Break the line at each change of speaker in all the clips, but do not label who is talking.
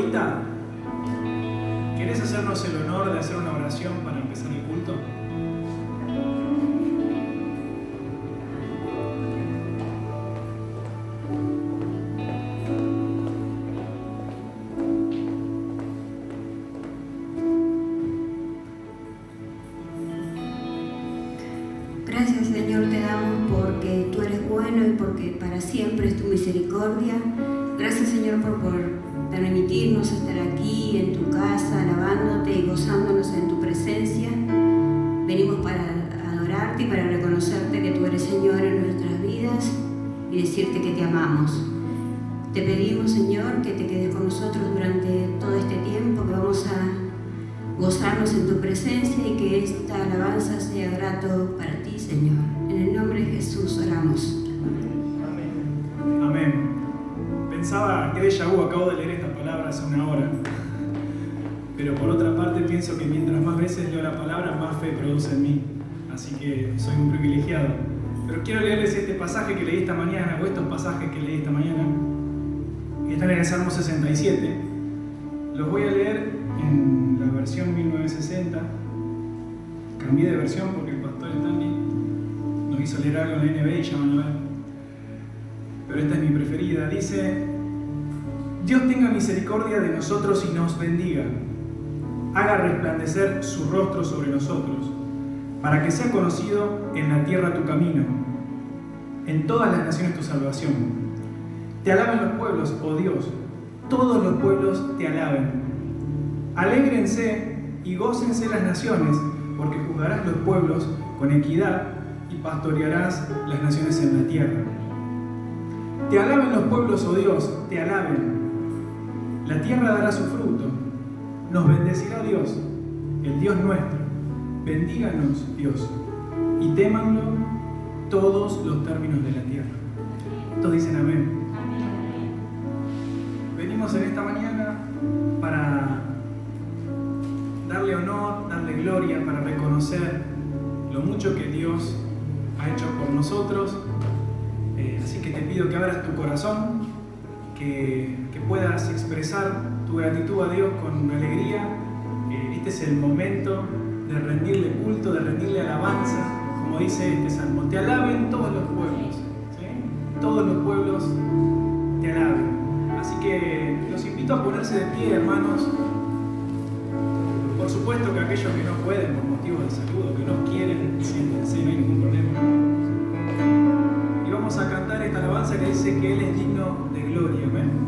ahorita, ¿querés hacernos el honor de hacer una oración para empezar el culto?
Gracias, Señor, te damos porque tú eres bueno y porque para siempre es tu misericordia. Gracias, Señor, por permitirnos estar aquí en tu casa, alabándote y gozándonos en tu presencia. Venimos para adorarte y para reconocerte que tú eres Señor en nuestras vidas y decirte que te amamos. Te pedimos, Señor, que te quedes con nosotros durante todo este tiempo, que vamos a gozarnos en tu presencia y que esta alabanza sea grato para ti, Señor. En el nombre de Jesús oramos.
Amén. Amén. Pensaba que déjà vu, acabo de leer esta palabra hace una hora. Pero por otra parte pienso que mientras más veces leo la palabra, más fe produce en mí. Así que soy un privilegiado. Pero quiero leerles este pasaje que leí esta mañana, o estos pasajes que leí esta mañana, que están en el Salmo 67. Los voy a leer en la versión 1960. Cambié de versión porque el pastor Stanley nos hizo leer algo en la NB y ya van a ver. Pero esta es mi preferida. Dice: Dios tenga misericordia de nosotros y nos bendiga. Haga resplandecer su rostro sobre nosotros, para que sea conocido en la tierra tu camino, en todas las naciones tu salvación. Te alaben los pueblos, oh Dios, todos los pueblos te alaben. Alégrense y gócense las naciones, porque juzgarás los pueblos con equidad y pastorearás las naciones en la tierra. Te alaben los pueblos, oh Dios, te alaben. La tierra dará su fruto. Nos bendecirá Dios, el Dios nuestro. Bendíganos, Dios, y témanlo todos los términos de la tierra. Todos dicen amén. Venimos en esta mañana para darle honor, darle gloria, para reconocer lo mucho que Dios ha hecho por nosotros. Así que te pido que abras tu corazón, que puedas expresar tu gratitud a Dios con alegría. Este es el momento de rendirle culto, de rendirle alabanza, como dice este salmo. Te alaben todos los pueblos, ¿sí? Todos los pueblos te alaben. Así que los invito a ponerse de pie, hermanos. Por supuesto que aquellos que no pueden por motivos de salud o que no quieren, siéntense, no hay ningún problema. Y vamos a cantar esta alabanza que dice que Él es digno de gloria. Amén.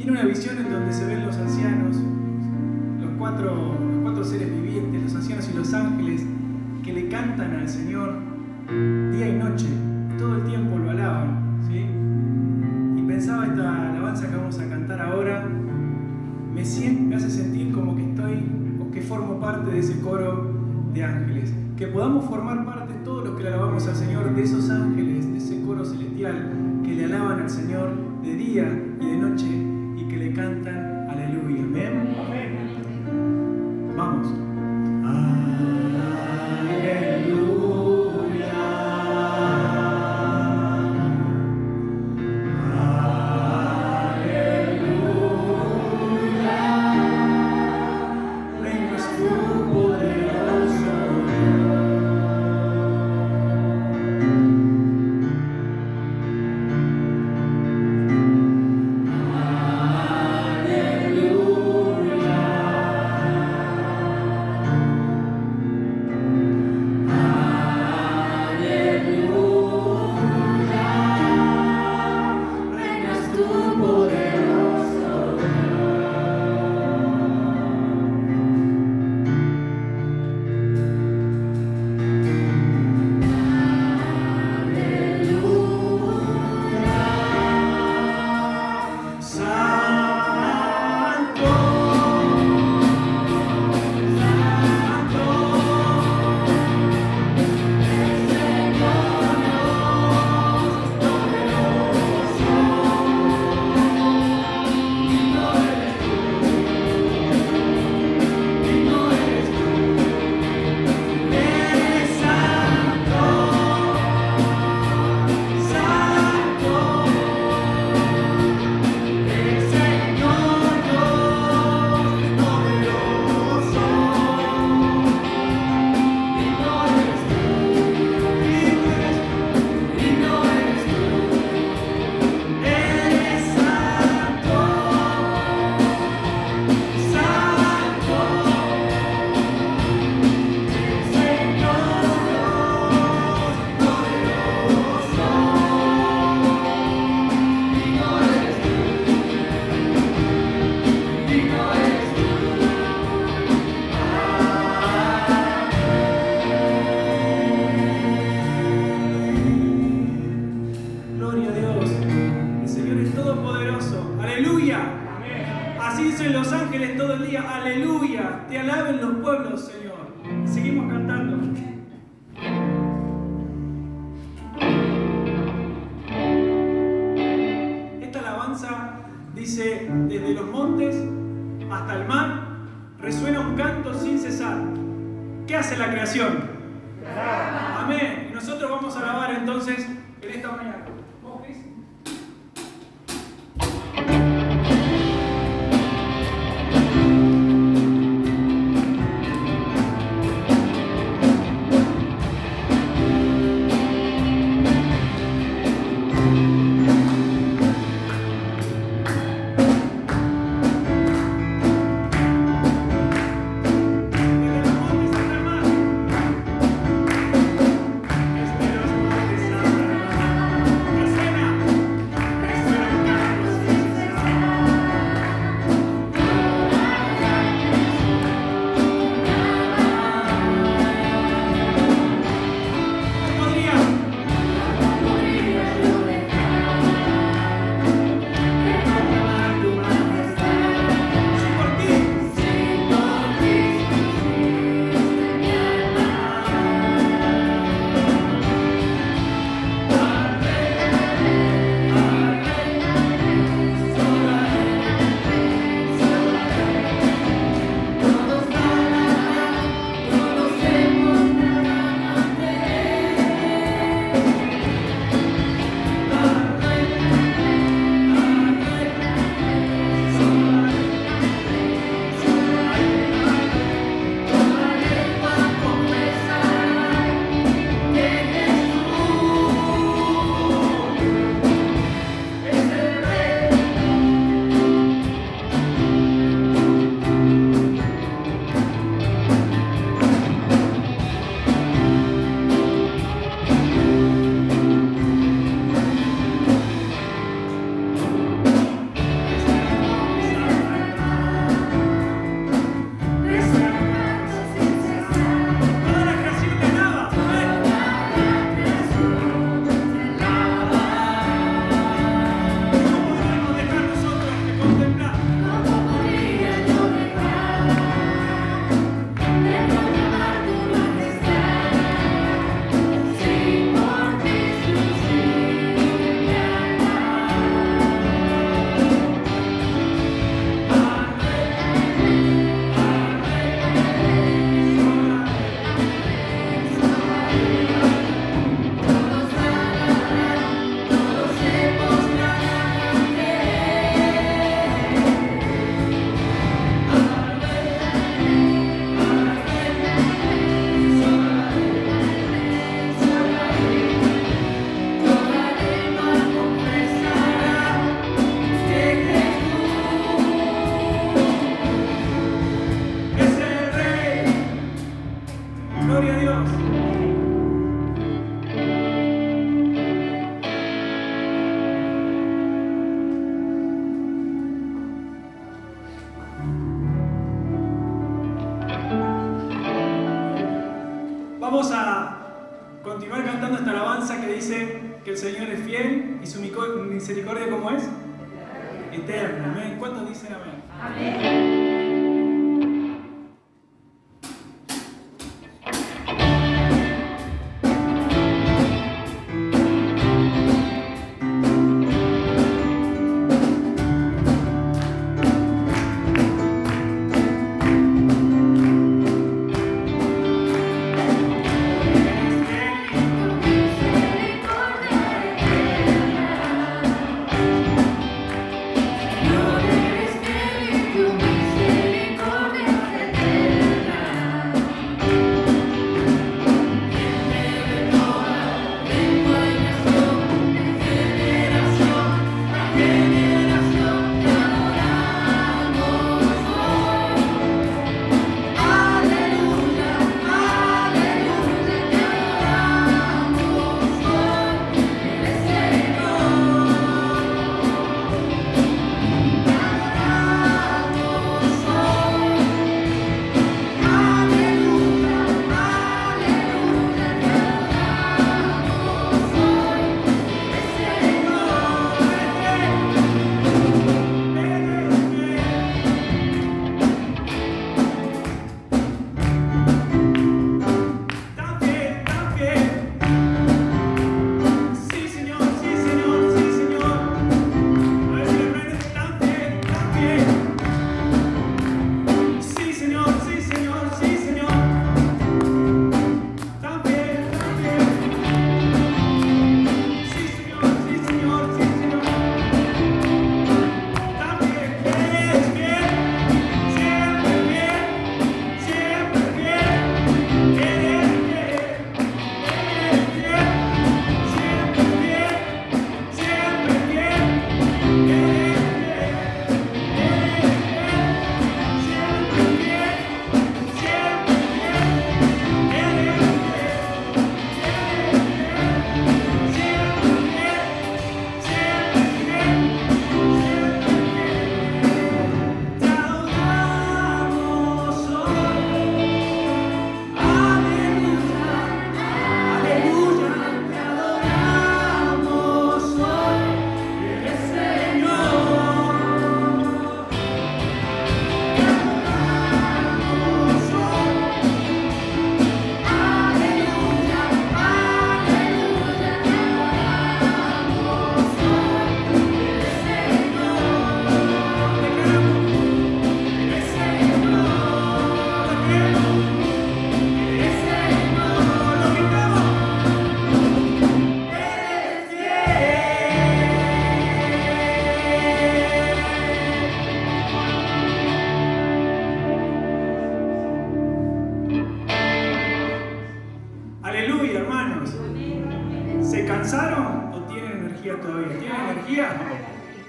tiene una visión en donde se ven los ancianos, los cuatro seres vivientes, los ancianos y los ángeles, que le cantan al Señor día y noche, todo el tiempo lo alaban, ¿sí? Y pensaba esta alabanza que vamos a cantar ahora, me hace sentir como que estoy, o que formo parte de ese coro de ángeles, que podamos formar parte todos los que le alabamos al Señor, de esos ángeles, de ese coro celestial, que le alaban al Señor de día y de noche, y que le cantan aleluya, amén. Vamos. Aleluya, te alaben los pueblos, Señor. Seguimos cantando. Esta alabanza dice: desde los montes hasta el mar resuena un canto sin cesar. ¿Qué hace la creación? Amén. Y nosotros vamos a alabar entonces en esta mañana. Suena. dice que el Señor es fiel y su misericordia, ¿cómo es? Eterna. Amén. ¿Cuántos dicen amén? Amén.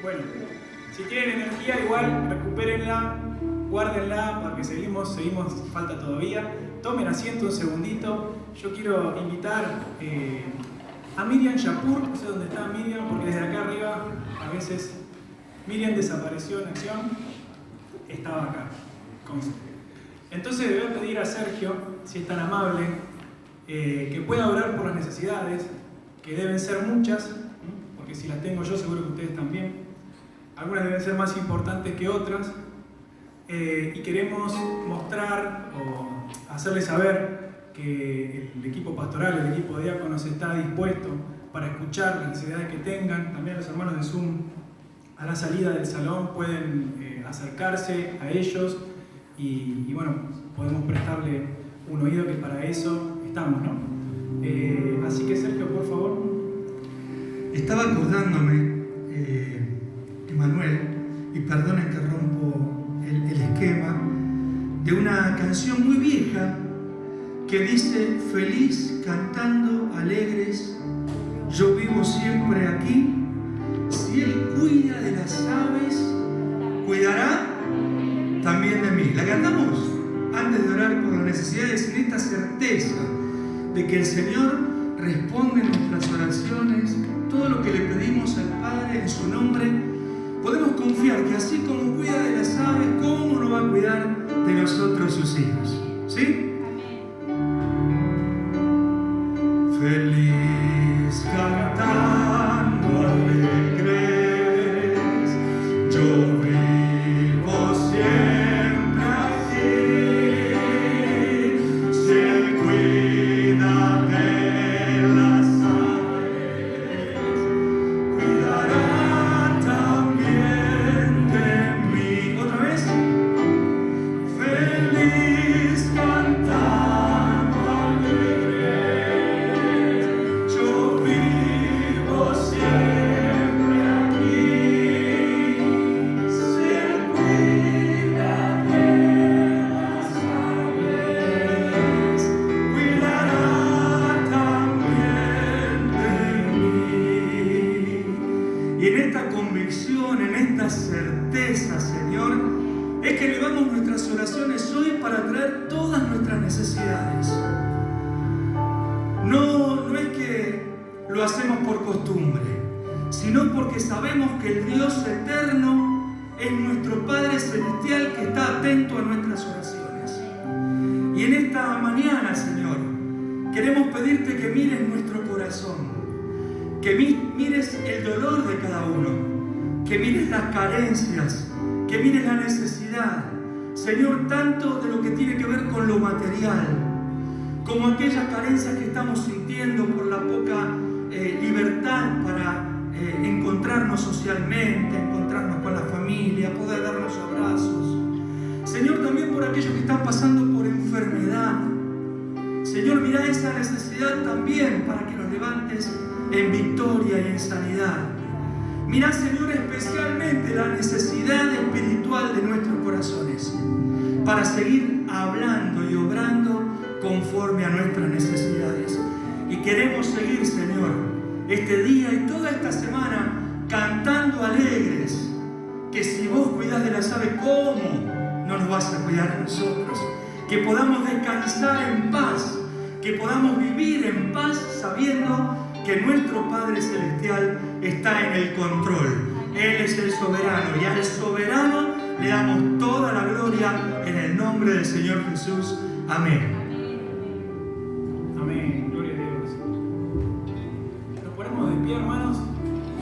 Bueno, si tienen energía, igual recupérenla, guárdenla, porque seguimos, falta todavía. Tomen asiento un segundito. Yo quiero invitar a Miriam Yapur, no sé dónde está Miriam, porque desde acá arriba a veces Miriam desapareció en acción, estaba acá, conste. Entonces le voy a pedir a Sergio, si es tan amable, que pueda orar por las necesidades, que deben ser muchas, porque si las tengo yo seguro que ustedes también. Algunas deben ser más importantes que otras, y queremos mostrar o hacerles saber que el equipo pastoral, el equipo de diáconos está dispuesto para escuchar las necesidades que tengan. También los hermanos de Zoom a la salida del salón pueden acercarse a ellos y bueno, podemos prestarle un oído, que para eso estamos, ¿no? Así que Sergio, por favor.
Estaba acordándome, Emanuel, y perdonen que rompo el esquema, de una canción muy vieja que dice: feliz, cantando, alegres, yo vivo siempre aquí. Si Él cuida de las aves, cuidará también de mí. ¿La cantamos? Antes de orar por las necesidades, en esta certeza de que el Señor responde nuestras oraciones, todo lo que le pedimos al Padre en su nombre, podemos confiar que así como cuida de las aves, ¿cómo no va a cuidar de nosotros sus hijos? ¿Sí? Feliz Y en esta convicción, en esta certeza, Señor, es que elevamos nuestras oraciones hoy para traer todas nuestras necesidades. No es que lo hacemos por costumbre, sino porque sabemos que el Dios eterno es nuestro Padre Celestial que está atento a nuestras oraciones. Y en esta mañana, Señor, queremos pedirte que mires nuestro corazón, que mires el dolor de cada uno, que mires las carencias, que mires la necesidad, Señor, tanto de lo que tiene que ver con lo material, como aquellas carencias que estamos sintiendo por la poca libertad para encontrarnos socialmente, encontrarnos con la familia, poder darnos abrazos. Señor, también por aquellos que están pasando por enfermedad. Señor, mira esa necesidad también para que nos levantes en victoria y en sanidad. Mira, Señor, especialmente la necesidad espiritual de nuestros corazones para seguir hablando y obrando conforme a nuestras necesidades. Y queremos seguir, Señor, este día y toda esta semana cantando alegres, que si vos cuidás de las aves, ¿cómo no nos vas a cuidar a nosotros? Que podamos descansar en paz, que podamos vivir en paz sabiendo que nuestro Padre Celestial está en el control. Él es el soberano y al soberano le damos toda la gloria en el nombre del Señor Jesús. Amén.
Amén. Gloria a Dios. Nos ponemos de pie, hermanos.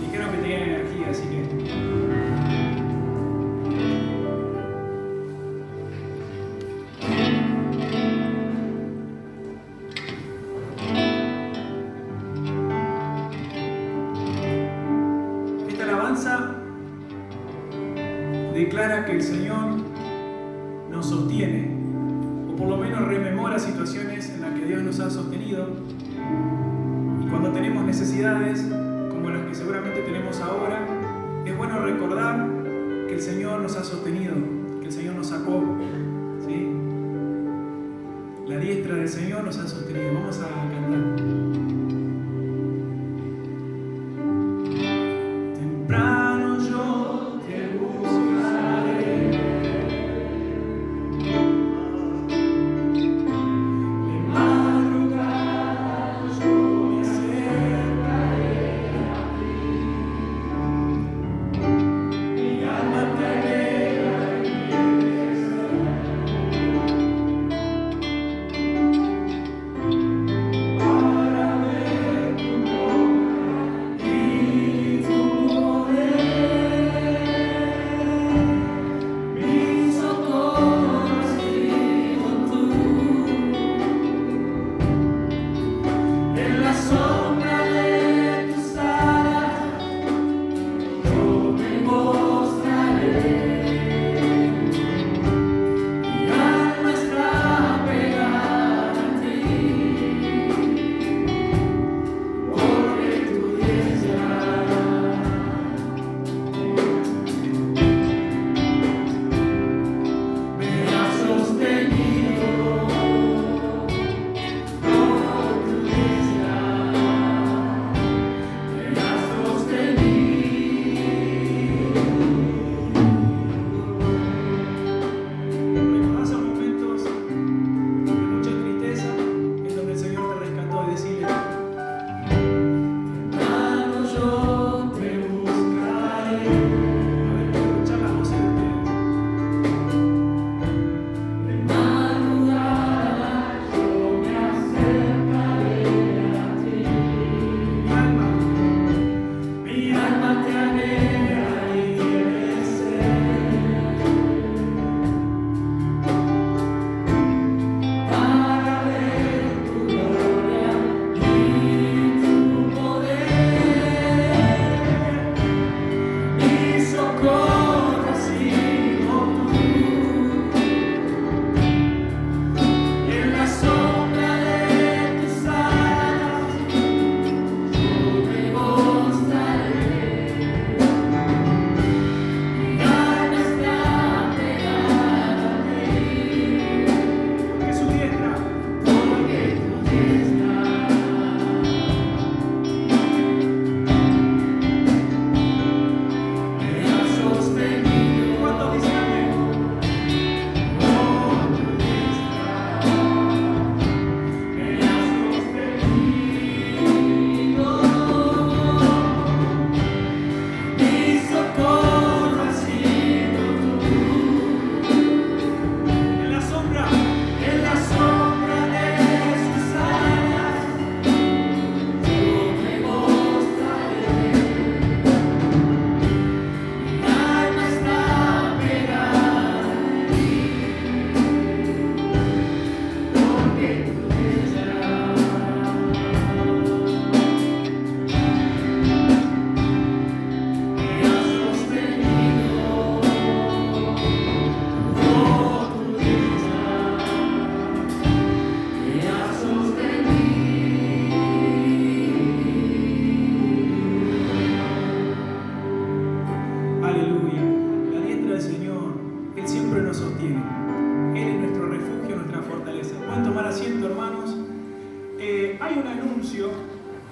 Dijeron que tenían energía, así que... declara que el Señor nos sostiene, o por lo menos rememora situaciones en las que Dios nos ha sostenido. Y cuando tenemos necesidades, como las que seguramente tenemos ahora, es bueno recordar que el Señor nos ha sostenido, que el Señor nos sacó, ¿sí? La diestra del Señor nos ha sostenido. Vamos a cantar.
Para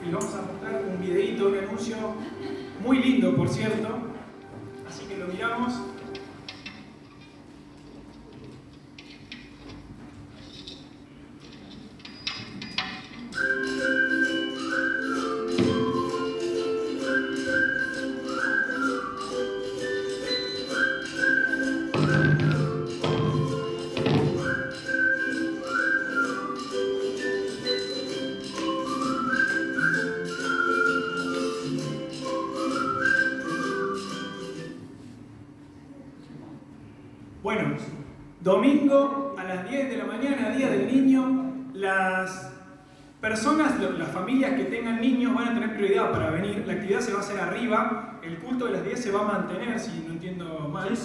y les vamos a mostrar un videíto, un anuncio muy lindo, por cierto. Así que lo miramos. Bueno, domingo a las 10 de la mañana, Día del Niño, las personas, las familias que tengan niños van a tener prioridad para venir. La actividad se va a hacer arriba, el culto de las 10 se va a mantener, si no entiendo mal.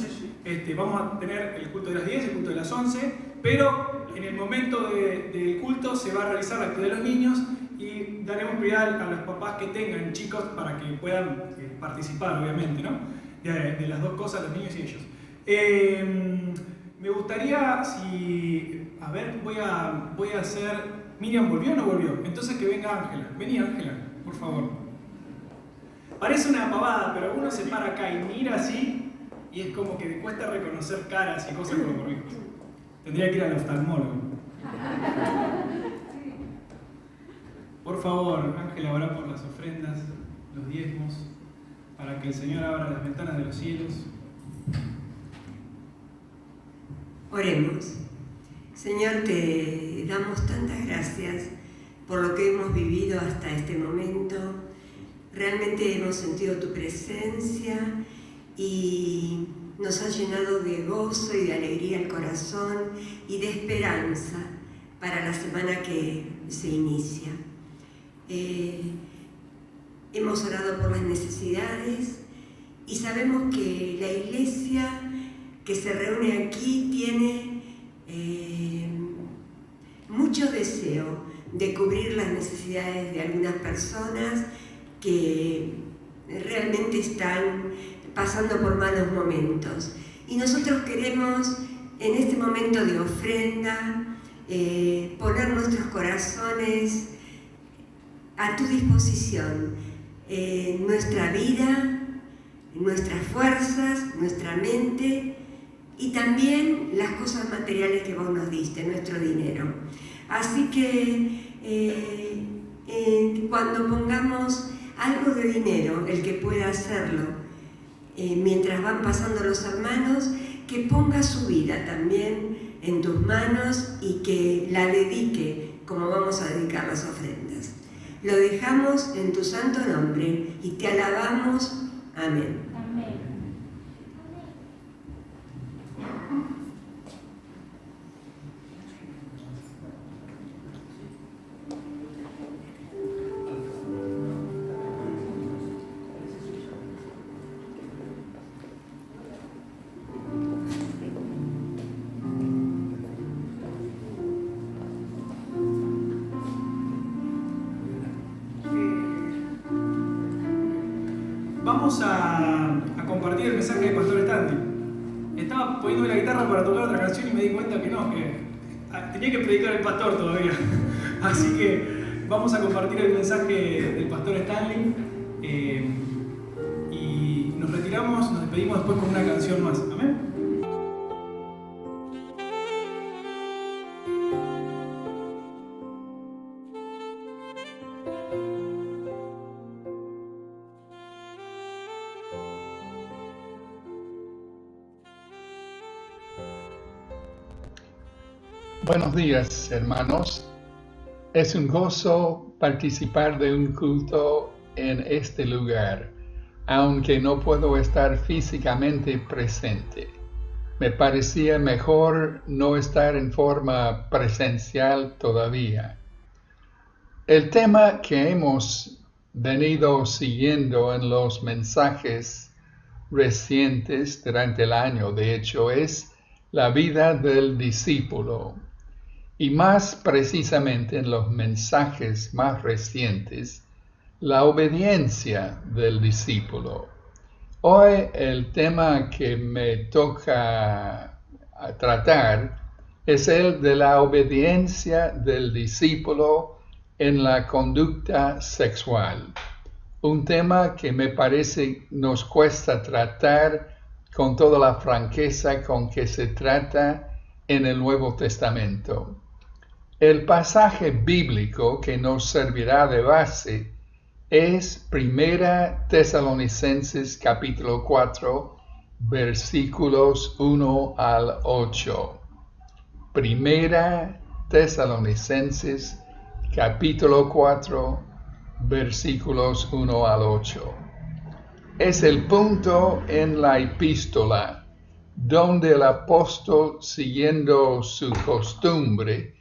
Vamos a tener el culto de las 10, el culto de las 11, pero en el momento del culto se va a realizar la actividad de los niños y daremos prioridad a los papás que tengan chicos para que puedan participar, obviamente, ¿no? De las dos cosas, los niños y ellos. Me gustaría, a ver, voy a hacer... ¿Miriam volvió o no volvió? Entonces que venga Ángela. Vení, Ángela, por favor. Parece una pavada, pero uno se para acá y mira así y es como que le cuesta reconocer caras y cosas por los barbijos. Tendría que ir al oftalmólogo. Por favor, Ángela, orá por las ofrendas, los diezmos, para que el Señor abra las ventanas de los cielos.
Oremos. Señor, te damos tantas gracias por lo que hemos vivido hasta este momento. Realmente hemos sentido tu presencia y nos ha llenado de gozo y de alegría el corazón y de esperanza para la semana que se inicia. Hemos orado por las necesidades y sabemos que la iglesia que se reúne aquí tiene mucho deseo de cubrir las necesidades de algunas personas que realmente están pasando por malos momentos. Y nosotros queremos, en este momento de ofrenda, poner nuestros corazones a tu disposición, nuestra vida, nuestras fuerzas, nuestra mente, y también las cosas materiales que vos nos diste, nuestro dinero. Así que cuando pongamos algo de dinero, el que pueda hacerlo, mientras van pasando los hermanos, que ponga su vida también en tus manos y que la dedique como vamos a dedicar las ofrendas. Lo dejamos en tu santo nombre y te alabamos. Amén.
Vamos a compartir el mensaje del Pastor Stanley. Estaba poniendo la guitarra para tocar otra canción y me di cuenta que no, que tenía que predicar el pastor todavía. Así que vamos a compartir el mensaje del Pastor Stanley y nos retiramos, nos despedimos después con una canción más. Amén.
Buenos días, hermanos. Es un gozo participar de un culto en este lugar, aunque no puedo estar físicamente presente. Me parecía mejor no estar en forma presencial todavía. El tema que hemos venido siguiendo en los mensajes recientes durante el año, de hecho, es la vida del discípulo. Y más precisamente en los mensajes más recientes, la obediencia del discípulo. Hoy el tema que me toca tratar es el de la obediencia del discípulo en la conducta sexual, un tema que me parece nos cuesta tratar con toda la franqueza con que se trata en el Nuevo Testamento. El pasaje bíblico que nos servirá de base es 1 Tesalonicenses capítulo 4, versículos 1 al 8. 1 Tesalonicenses capítulo 4, versículos 1 al 8. Es el punto en la epístola donde el apóstol, siguiendo su costumbre,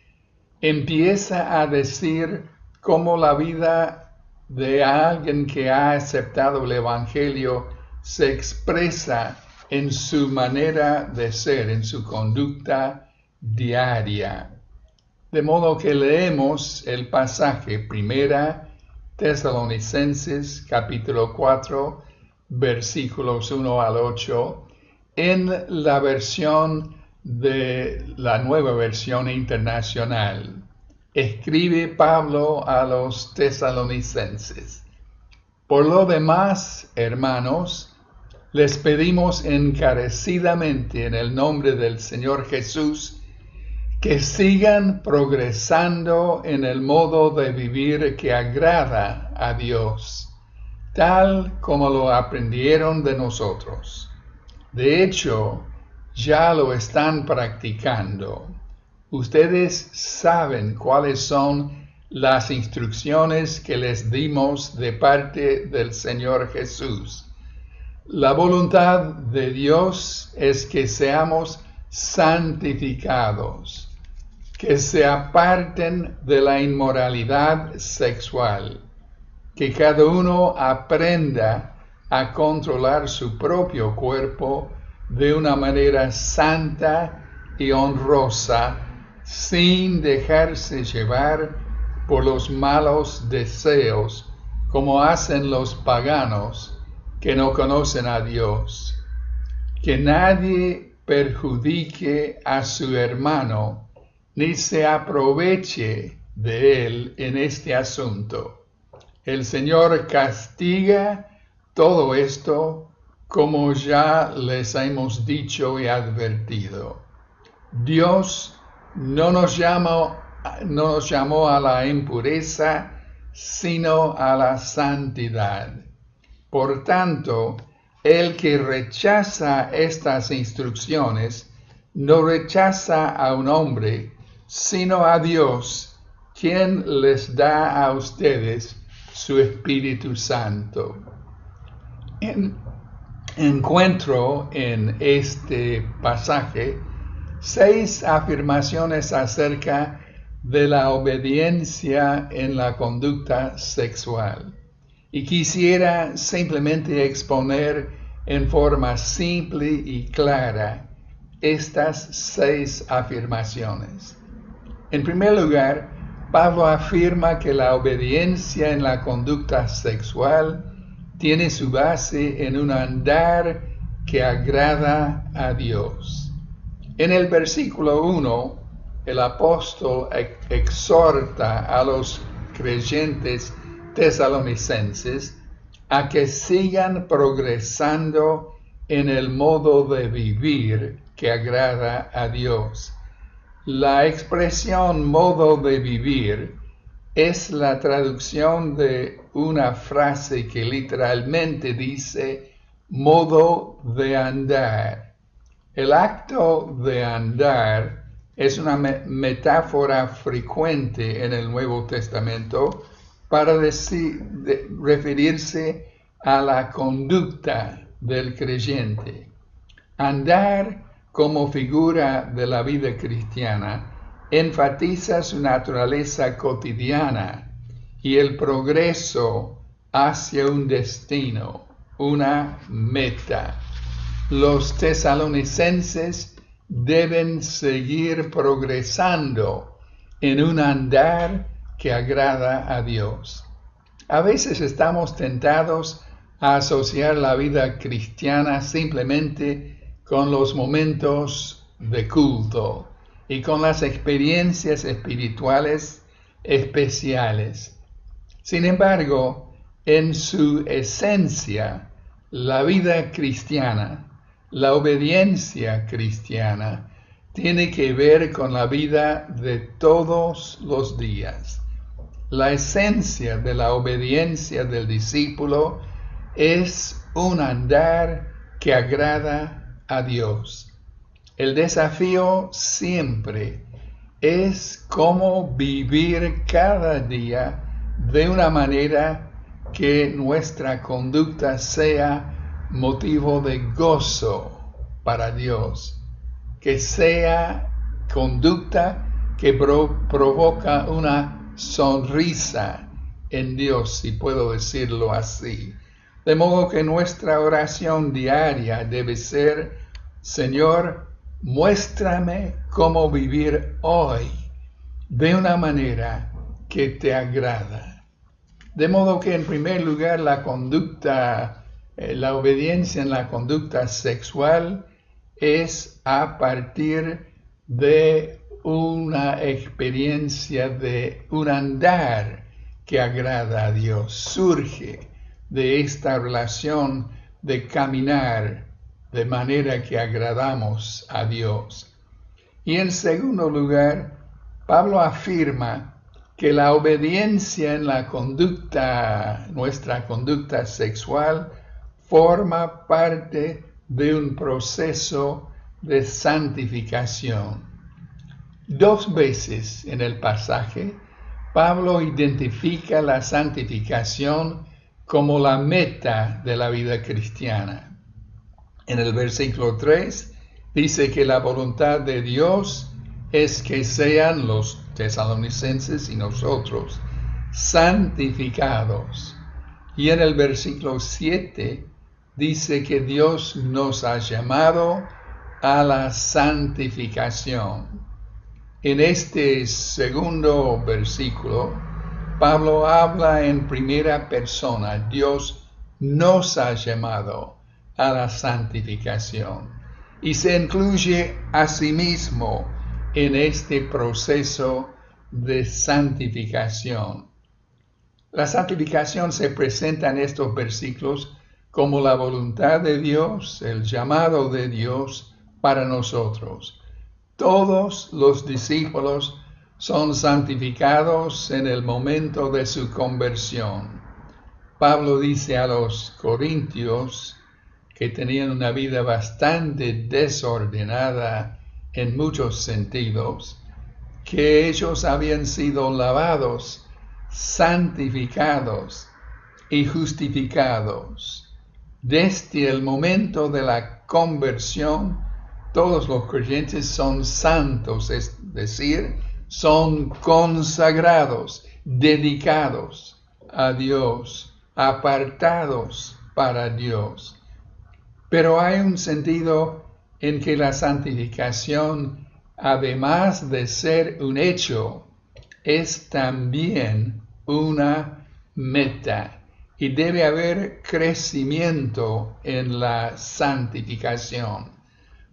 empieza a decir cómo la vida de alguien que ha aceptado el Evangelio se expresa en su manera de ser, en su conducta diaria. De modo que leemos el pasaje 1 Tesalonicenses capítulo 4, versículos 1 al 8, en la versión de la Nueva Versión Internacional. Escribe Pablo a los tesalonicenses: Por lo demás, hermanos, les pedimos encarecidamente en el nombre del Señor Jesús que sigan progresando en el modo de vivir que agrada a Dios, tal como lo aprendieron de nosotros. De hecho, ya lo están practicando. Ustedes saben cuáles son las instrucciones que les dimos de parte del Señor Jesús. La voluntad de Dios es que seamos santificados, que se aparten de la inmoralidad sexual, que cada uno aprenda a controlar su propio cuerpo de una manera santa y honrosa, sin dejarse llevar por los malos deseos, como hacen los paganos que no conocen a Dios. Que nadie perjudique a su hermano, ni se aproveche de él en este asunto. El Señor castiga todo esto, como ya les hemos dicho y advertido. Dios no nos llamó a la impureza, sino a la santidad. Por tanto, el que rechaza estas instrucciones no rechaza a un hombre, sino a Dios, quien les da a ustedes su Espíritu Santo. Encuentro en este pasaje 6 afirmaciones acerca de la obediencia en la conducta sexual. Y quisiera simplemente exponer en forma simple y clara estas 6 afirmaciones. En primer lugar, Pablo afirma que la obediencia en la conducta sexual tiene su base en un andar que agrada a Dios. En el versículo 1, el apóstol exhorta a los creyentes tesalonicenses a que sigan progresando en el modo de vivir que agrada a Dios. La expresión modo de vivir es la traducción de una frase que literalmente dice modo de andar. El acto de andar es una metáfora frecuente en el Nuevo Testamento para referirse a la conducta del creyente. Andar como figura de la vida cristiana enfatiza su naturaleza cotidiana y el progreso hacia un destino, una meta. Los tesalonicenses deben seguir progresando en un andar que agrada a Dios. A veces estamos tentados a asociar la vida cristiana simplemente con los momentos de culto y con las experiencias espirituales especiales. Sin embargo, en su esencia, la vida cristiana, la obediencia cristiana, tiene que ver con la vida de todos los días. La esencia de la obediencia del discípulo es un andar que agrada a Dios. El desafío siempre es cómo vivir cada día de una manera que nuestra conducta sea motivo de gozo para Dios, que sea conducta que provoca una sonrisa en Dios, si puedo decirlo así. De modo que nuestra oración diaria debe ser: Señor, muéstrame cómo vivir hoy de una manera que te agrada. De modo que, en primer lugar, la obediencia en la conducta sexual es a partir de una experiencia de un andar que agrada a Dios. Surge de esta relación de caminar de manera que agradamos a Dios. Y en segundo lugar, Pablo afirma que la obediencia en la conducta, nuestra conducta sexual, forma parte de un proceso de santificación. 2 veces en el pasaje, Pablo identifica la santificación como la meta de la vida cristiana. En el versículo 3 dice que la voluntad de Dios es que sean los tesalonicenses y nosotros santificados. Y en el versículo 7 dice que Dios nos ha llamado a la santificación. En este segundo versículo, Pablo habla en primera persona. Dios nos ha llamado a la santificación y se incluye a sí mismo en este proceso de santificación. La santificación se presenta en estos versículos como la voluntad de Dios, el llamado de Dios para nosotros. Todos los discípulos son santificados en el momento de su conversión. Pablo dice a los corintios, que tenían una vida bastante desordenada en muchos sentidos, que ellos habían sido lavados, santificados y justificados. Desde el momento de la conversión, todos los creyentes son santos, es decir, son consagrados, dedicados a Dios, apartados para Dios. Pero hay un sentido en que la santificación, además de ser un hecho, es también una meta. Y debe haber crecimiento en la santificación.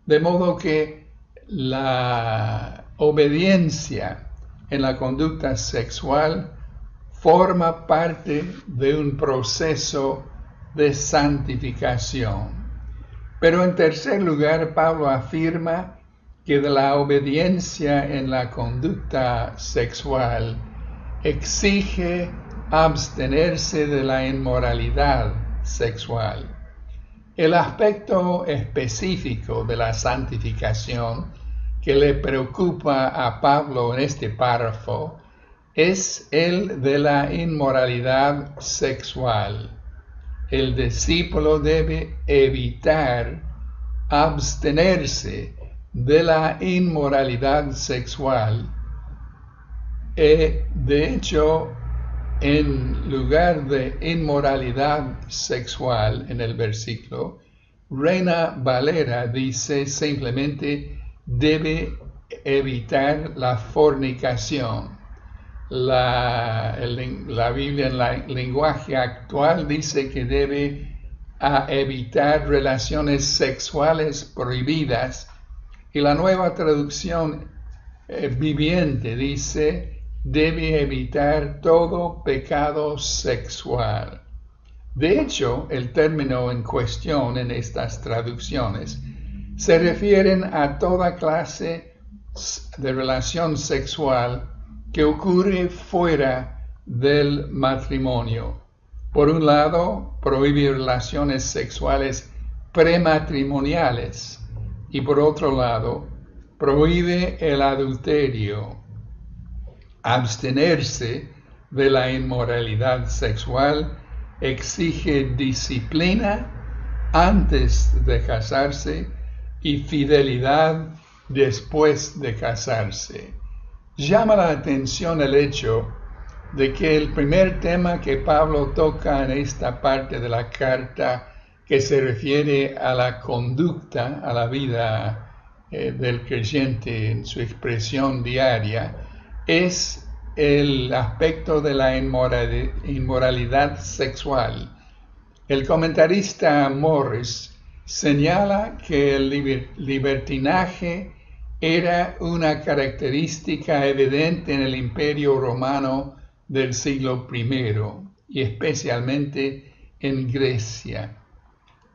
De modo que la obediencia en la conducta sexual forma parte de un proceso de santificación. Pero en tercer lugar, Pablo afirma que de la obediencia en la conducta sexual exige abstenerse de la inmoralidad sexual. El aspecto específico de la santificación que le preocupa a Pablo en este párrafo es el de la inmoralidad sexual. El discípulo debe evitar abstenerse de la inmoralidad sexual. De hecho, en lugar de inmoralidad sexual en el versículo, Reina Valera dice simplemente debe evitar la fornicación. La Biblia en el lenguaje actual dice que debe evitar relaciones sexuales prohibidas, y la Nueva Traducción Viviente dice debe evitar todo pecado sexual. De hecho, el término en cuestión en estas traducciones se refieren a toda clase de relación sexual que ocurre fuera del matrimonio. Por un lado, prohíbe relaciones sexuales prematrimoniales y por otro lado, prohíbe el adulterio. Abstenerse de la inmoralidad sexual exige disciplina antes de casarse y fidelidad después de casarse. Llama la atención el hecho de que el primer tema que Pablo toca en esta parte de la carta, que se refiere a la conducta, a la vida del creyente en su expresión diaria, es el aspecto de la inmoralidad sexual. El comentarista Morris señala que el libertinaje era una característica evidente en el Imperio Romano del siglo I y especialmente en Grecia.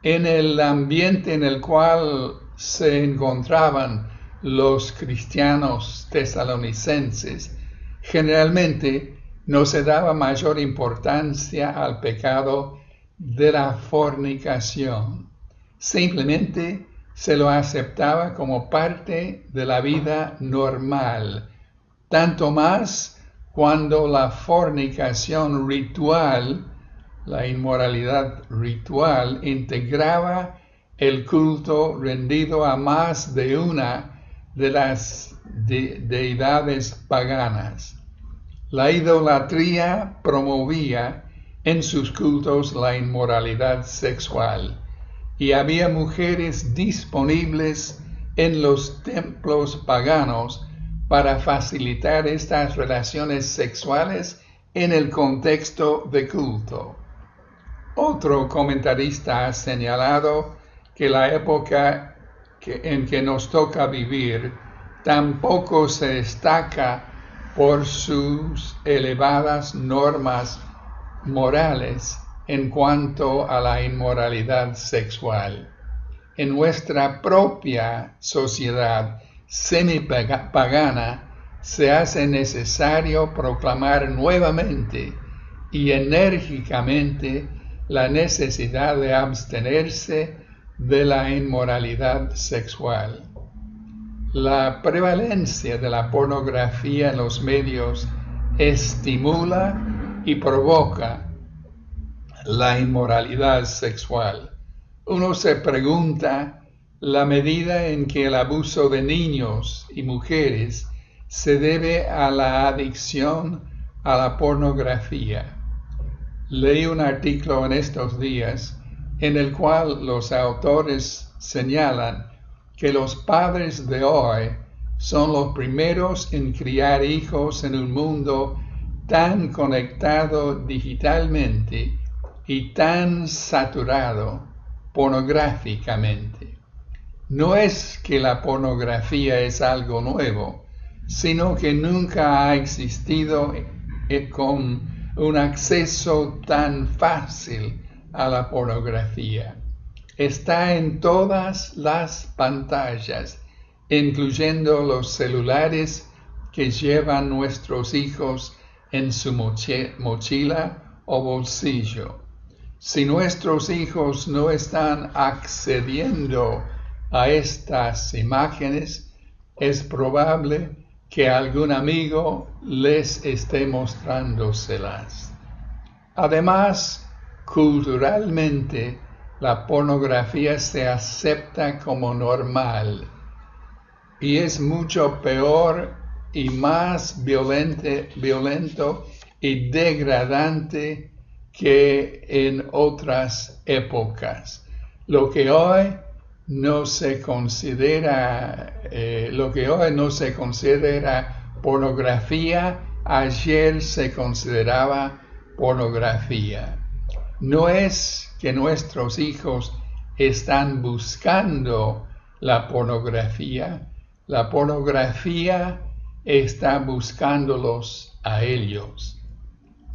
En el ambiente en el cual se encontraban los cristianos tesalonicenses, generalmente no se daba mayor importancia al pecado de la fornicación. Simplemente se lo aceptaba como parte de la vida normal, tanto más cuando la fornicación ritual, la inmoralidad ritual, integraba el culto rendido a más de una de las deidades paganas. La idolatría promovía en sus cultos la inmoralidad sexual y había mujeres disponibles en los templos paganos para facilitar estas relaciones sexuales en el contexto de culto. Otro comentarista ha señalado que la época en que nos toca vivir tampoco se destaca por sus elevadas normas morales en cuanto a la inmoralidad sexual. En nuestra propia sociedad semipagana se hace necesario proclamar nuevamente y enérgicamente la necesidad de abstenerse de la inmoralidad sexual. La prevalencia de la pornografía en los medios estimula y provoca la inmoralidad sexual. Uno se pregunta la medida en que el abuso de niños y mujeres se debe a la adicción a la pornografía. Leí un artículo en estos días en el cual los autores señalan que los padres de hoy son los primeros en criar hijos en un mundo tan conectado digitalmente y tan saturado pornográficamente. No es que la pornografía es algo nuevo, sino que nunca ha existido con un acceso tan fácil a la pornografía. Está en todas las pantallas, incluyendo los celulares que llevan nuestros hijos en su mochila o bolsillo. Si nuestros hijos no están accediendo a estas imágenes, es probable que algún amigo les esté mostrándoselas. Además, culturalmente, la pornografía se acepta como normal y es mucho peor y más violento y degradante que en otras épocas. Lo que hoy no se considera pornografía, ayer se consideraba pornografía. No es que nuestros hijos están buscando la pornografía está buscándolos a ellos.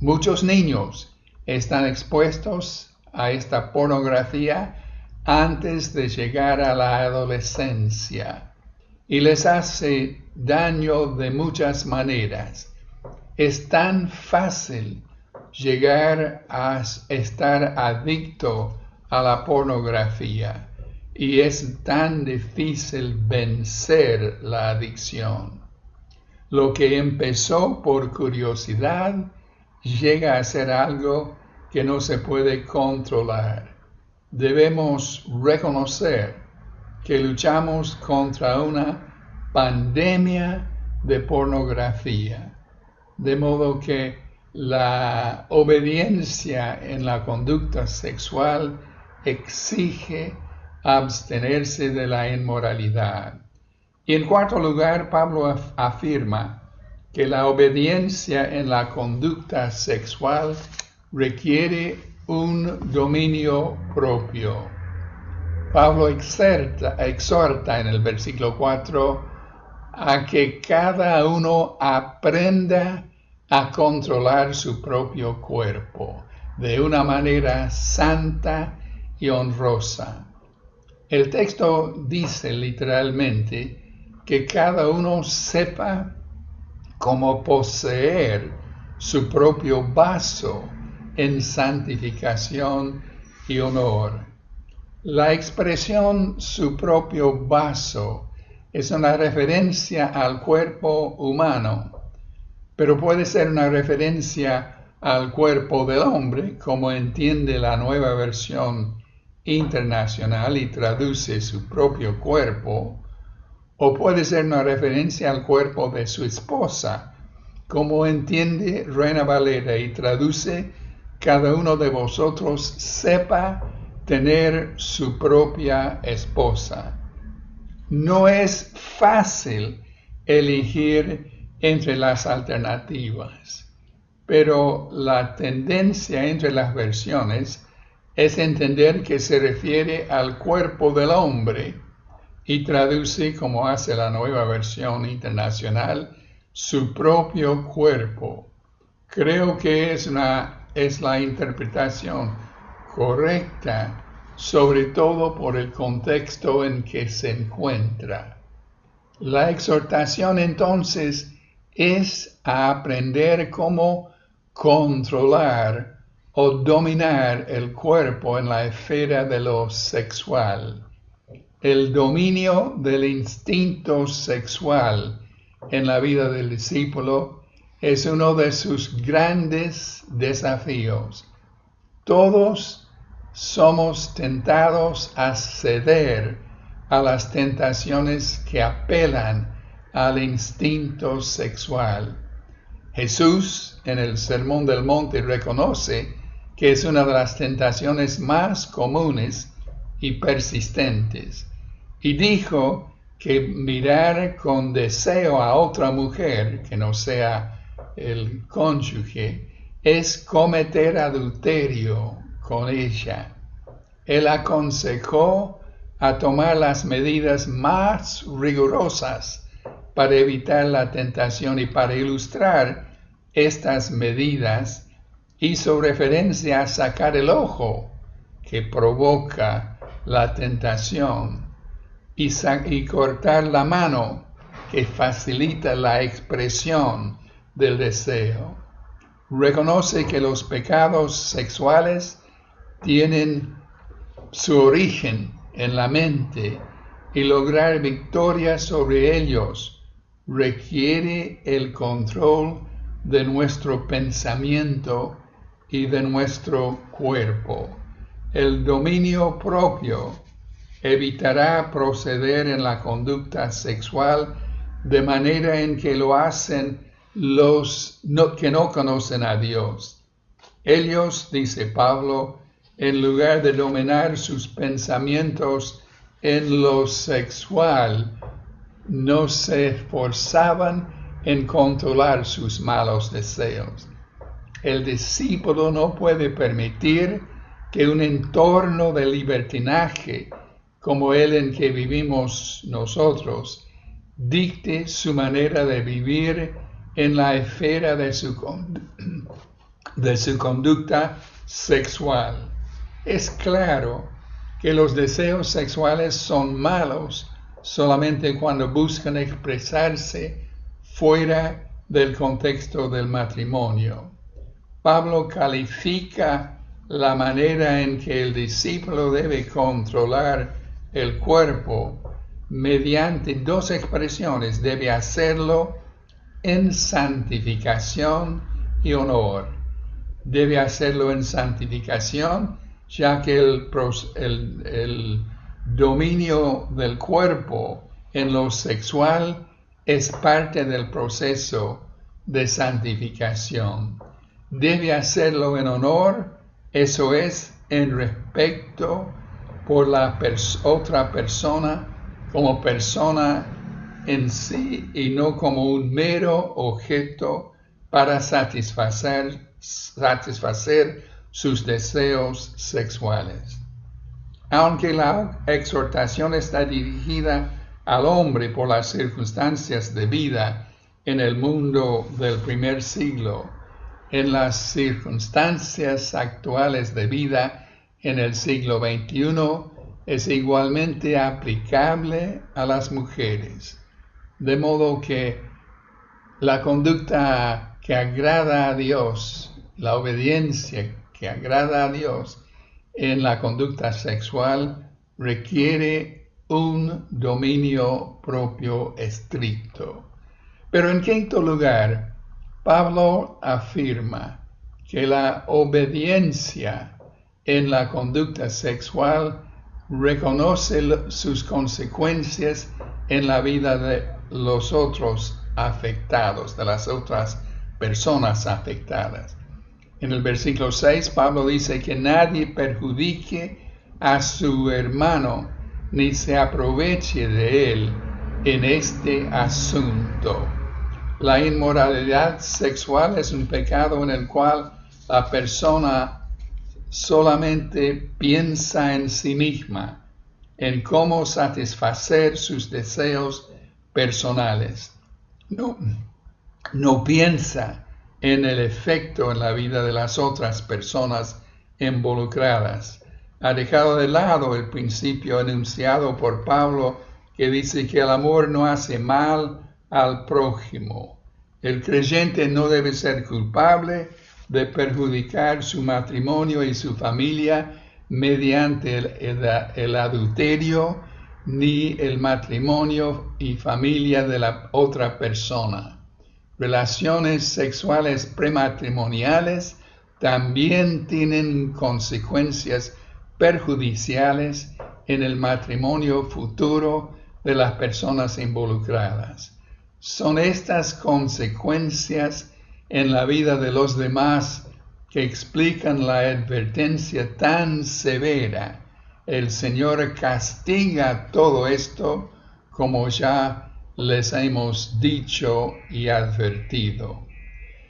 Muchos niños están expuestos a esta pornografía antes de llegar a la adolescencia y les hace daño de muchas maneras. Es tan fácil llegar a estar adicto a la pornografía y es tan difícil vencer la adicción. Lo que empezó por curiosidad llega a ser algo que no se puede controlar. Debemos reconocer que luchamos contra una pandemia de pornografía, de modo que la obediencia en la conducta sexual exige abstenerse de la inmoralidad. Y en cuarto lugar, Pablo afirma que la obediencia en la conducta sexual requiere un dominio propio. Pablo exhorta en el versículo 4 a que cada uno aprenda a controlar su propio cuerpo de una manera santa y honrosa. El texto dice literalmente que cada uno sepa cómo poseer su propio vaso en santificación y honor. La expresión su propio vaso es una referencia al cuerpo humano, pero puede ser una referencia al cuerpo del hombre, como entiende la Nueva Versión Internacional y traduce su propio cuerpo, o puede ser una referencia al cuerpo de su esposa, como entiende Reina Valera y traduce: cada uno de vosotros sepa tener su propia esposa. No es fácil elegir entre las alternativas, pero la tendencia entre las versiones es entender que se refiere al cuerpo del hombre y traduce, como hace la Nueva Versión Internacional, su propio cuerpo. Creo que es la interpretación correcta, sobre todo por el contexto en que se encuentra. La exhortación entonces es a aprender cómo controlar o dominar el cuerpo en la esfera de lo sexual. El dominio del instinto sexual en la vida del discípulo es uno de sus grandes desafíos. Todos somos tentados a ceder a las tentaciones que apelan al instinto sexual. Jesús en el Sermón del Monte reconoce que es una de las tentaciones más comunes y persistentes, y dijo que mirar con deseo a otra mujer que no sea el cónyuge es cometer adulterio con ella. Él aconsejó a tomar las medidas más rigurosas para evitar la tentación, y para ilustrar estas medidas hizo referencia a sacar el ojo que provoca la tentación y cortar la mano que facilita la expresión del deseo. Reconoce que los pecados sexuales tienen su origen en la mente y lograr victoria sobre ellos requiere el control de nuestro pensamiento y de nuestro cuerpo. El dominio propio evitará proceder en la conducta sexual de manera en que lo hacen los que no conocen a Dios. Ellos, dice Pablo, en lugar de dominar sus pensamientos en lo sexual, no se esforzaban en controlar sus malos deseos. El discípulo no puede permitir que un entorno de libertinaje como el en que vivimos nosotros dicte su manera de vivir en la esfera de su conducta sexual. Es claro que los deseos sexuales son malos solamente cuando buscan expresarse fuera del contexto del matrimonio. Pablo califica la manera en que el discípulo debe controlar el cuerpo mediante dos expresiones: debe hacerlo en santificación y honor. Debe hacerlo en santificación, ya que el dominio del cuerpo en lo sexual es parte del proceso de santificación. Debe hacerlo en honor, eso es, en respeto por la otra persona como persona en sí y no como un mero objeto para satisfacer sus deseos sexuales. Aunque la exhortación está dirigida al hombre por las circunstancias de vida en el mundo del primer siglo, en las circunstancias actuales de vida en el siglo XXI, es igualmente aplicable a las mujeres. De modo que la conducta que agrada a Dios, la obediencia que agrada a Dios en la conducta sexual requiere un dominio propio estricto. Pero en quinto lugar, Pablo afirma que la obediencia en la conducta sexual reconoce sus consecuencias en la vida de los otros afectados, de las otras personas afectadas. En el versículo 6, Pablo dice que nadie perjudique a su hermano ni se aproveche de él en este asunto. La inmoralidad sexual es un pecado en el cual la persona solamente piensa en sí misma, en cómo satisfacer sus deseos personales. No piensa en el efecto en la vida de las otras personas involucradas. Ha dejado de lado el principio enunciado por Pablo que dice que el amor no hace mal al prójimo. El creyente no debe ser culpable de perjudicar su matrimonio y su familia mediante el adulterio, ni el matrimonio y familia de la otra persona. Relaciones sexuales prematrimoniales también tienen consecuencias perjudiciales en el matrimonio futuro de las personas involucradas. Son estas consecuencias en la vida de los demás que explican la advertencia tan severa. El Señor castiga todo esto, como ya les hemos dicho y advertido.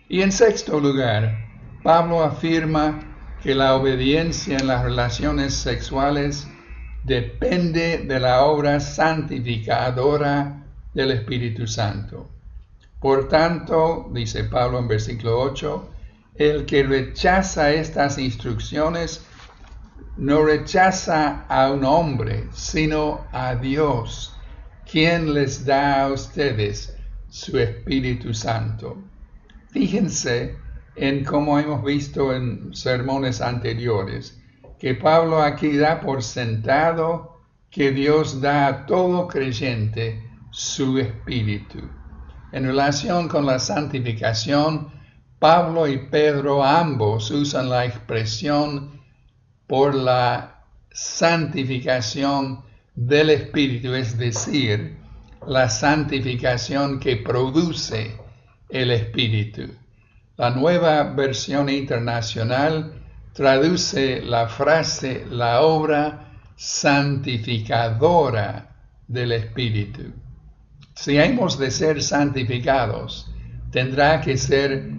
Y en sexto lugar, Pablo afirma que la obediencia en las relaciones sexuales depende de la obra santificadora del Espíritu Santo. Por tanto, dice Pablo en versículo 8, el que rechaza estas instrucciones no rechaza a un hombre, sino a Dios, quien les da a ustedes su Espíritu Santo. Fíjense en cómo hemos visto en sermones anteriores, que Pablo aquí da por sentado que Dios da a todo creyente su Espíritu. En relación con la santificación, Pablo y Pedro ambos usan la expresión por la santificación del Espíritu, es decir, la santificación que produce el Espíritu. La Nueva Versión Internacional traduce la frase, la obra santificadora del Espíritu. Si hemos de ser santificados, tendrá que ser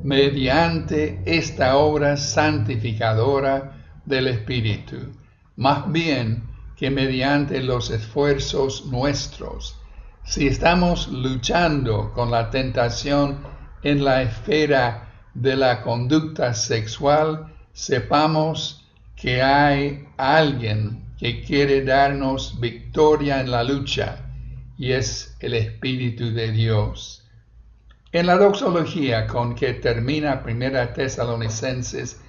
mediante esta obra santificadora del Espíritu, más bien que mediante los esfuerzos nuestros. Si estamos luchando con la tentación en la esfera de la conducta sexual, sepamos que hay alguien que quiere darnos victoria en la lucha, y es el Espíritu de Dios. En la doxología con que termina 1 Tesalonicenses,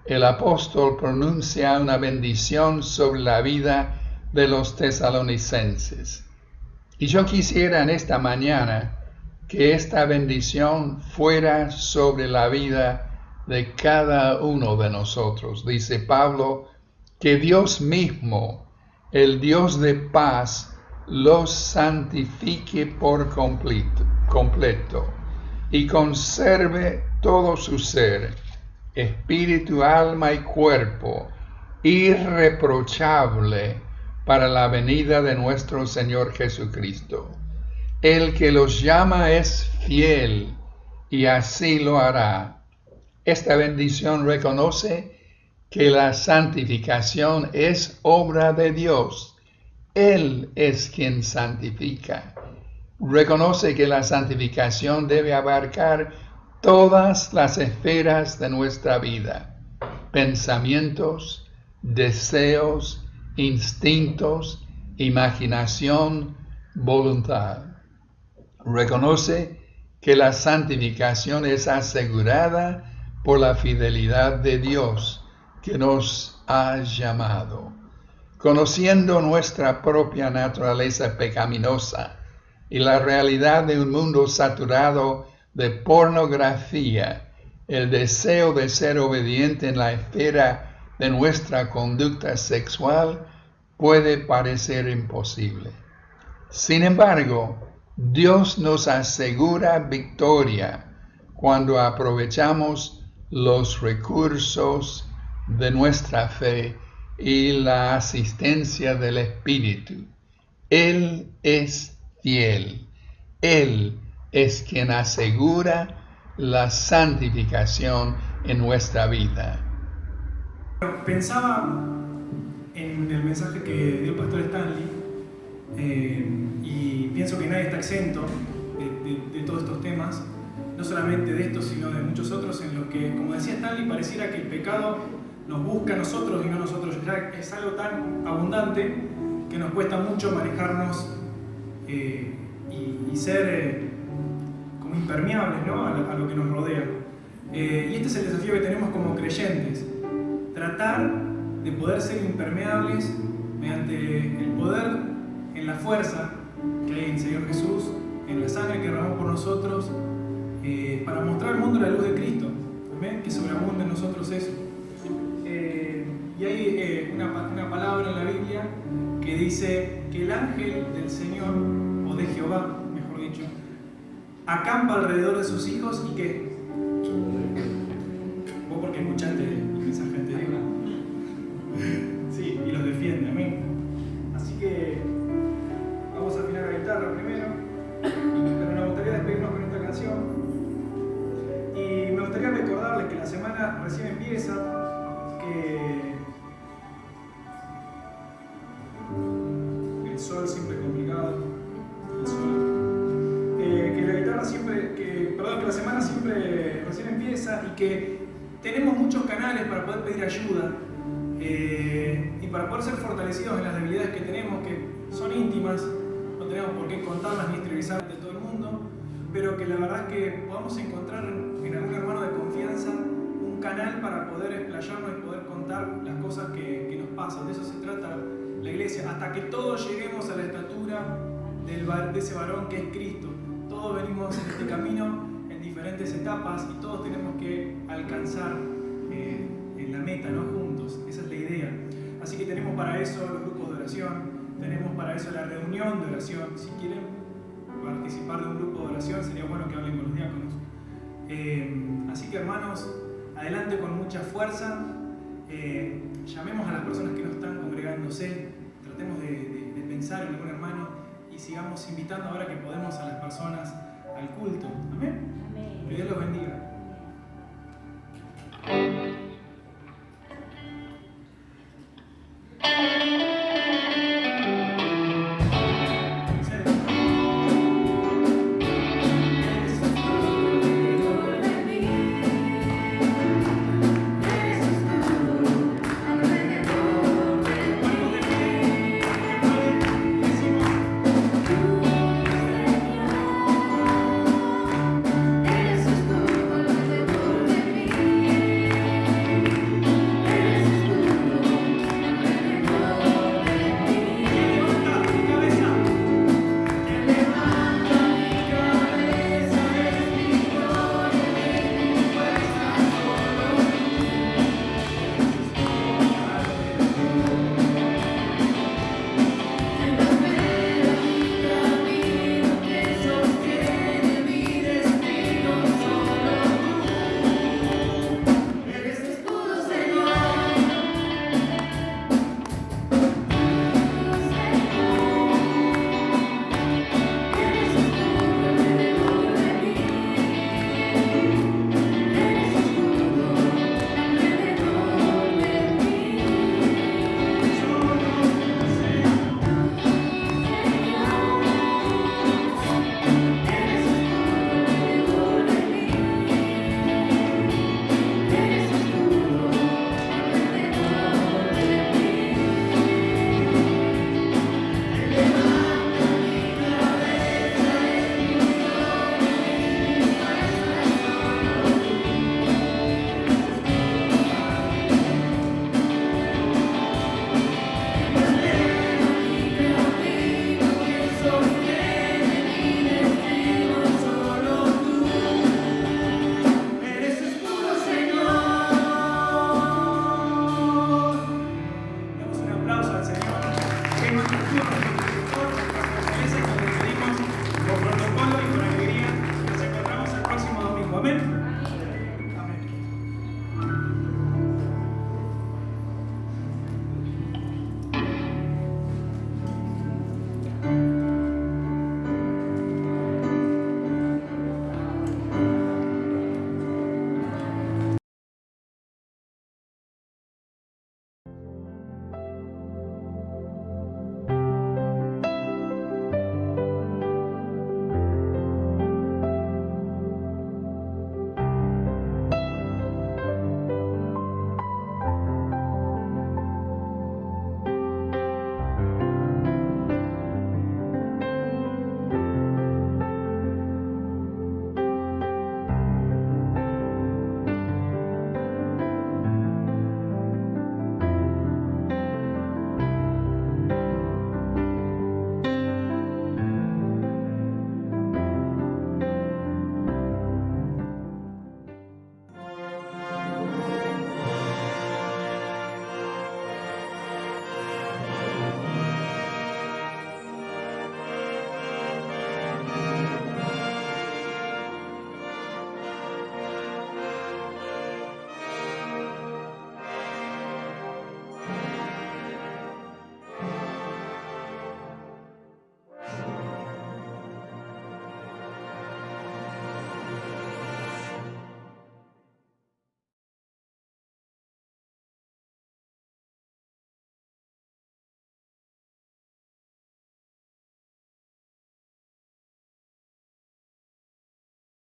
el apóstol pronuncia una bendición sobre la vida de los tesalonicenses. Y yo quisiera en esta mañana que esta bendición fuera sobre la vida de cada uno de nosotros. Dice Pablo, que Dios mismo, el Dios de paz, los santifique por completo y conserve todo su ser, espíritu, alma y cuerpo, irreprochable para la venida de nuestro Señor Jesucristo. El que los llama es fiel y así lo hará. Esta bendición reconoce que la santificación es obra de Dios. Él es quien santifica. Reconoce que la santificación debe abarcar todas las esferas de nuestra vida: pensamientos, deseos, instintos, imaginación, voluntad. Reconoce que la santificación es asegurada por la fidelidad de Dios que nos ha llamado. Conociendo nuestra propia naturaleza pecaminosa y la realidad de un mundo saturado de pornografía, el deseo de ser obediente en la esfera de nuestra conducta sexual puede parecer imposible. Sin embargo, Dios nos asegura victoria cuando aprovechamos los recursos de nuestra fe y la asistencia del Espíritu. Él es fiel. Él es quien asegura la santificación en nuestra vida.
Pensaba en el mensaje que dio el pastor Stanley y pienso que nadie está exento de todos estos temas, no solamente de estos, sino de muchos otros en los que, como decía Stanley, pareciera que el pecado nos busca a nosotros y no nosotros. Es algo tan abundante que nos cuesta mucho manejarnos y ser como impermeables, ¿no? a lo que nos rodea. Y este es el desafío que tenemos como creyentes: tratar de poder ser impermeables mediante el poder en la fuerza que hay en el Señor Jesús, en la sangre que derramó por nosotros, para mostrar al mundo la luz de Cristo. Amén, que sobreabunde en nosotros eso. Y hay una palabra en la Biblia que dice que el ángel del Señor, o de Jehová, mejor dicho, acampa alrededor de sus hijos y que... Vos porque escuchaste el mensaje anterior. Sí, y los defiende, amén. Así que vamos a afinar la guitarra primero, pero nos gustaría despedirnos con esta canción. Y me gustaría recordarles que la semana recién empieza, que el sol siempre es complicado, el sol, que la guitarra siempre, que la semana siempre recién empieza y que tenemos muchos canales para poder pedir ayuda y para poder ser fortalecidos en las debilidades que tenemos, que son íntimas, no tenemos por qué contarlas ni exteriorizar de todo el mundo, pero que la verdad es que podamos encontrar en algún hermano de confianza un canal para poder explayarnos y poder contar las cosas que nos pasan. De eso se trata la iglesia, hasta que todos lleguemos a la estatura de ese varón que es Cristo. Todos venimos en este camino en diferentes etapas y todos tenemos que alcanzar en la meta, ¿no? Juntos. Esa es la idea. Así que tenemos para eso los grupos de oración, tenemos para eso la reunión de oración. Si quieren participar de un grupo de oración, sería bueno que hablen con los diáconos. Así que, hermanos, adelante con mucha fuerza. Llamemos a las personas que no están congregándose, tratemos de pensar en algún hermano y sigamos invitando ahora que podemos a las personas al culto. Amén. Que Dios los bendiga.
Señor.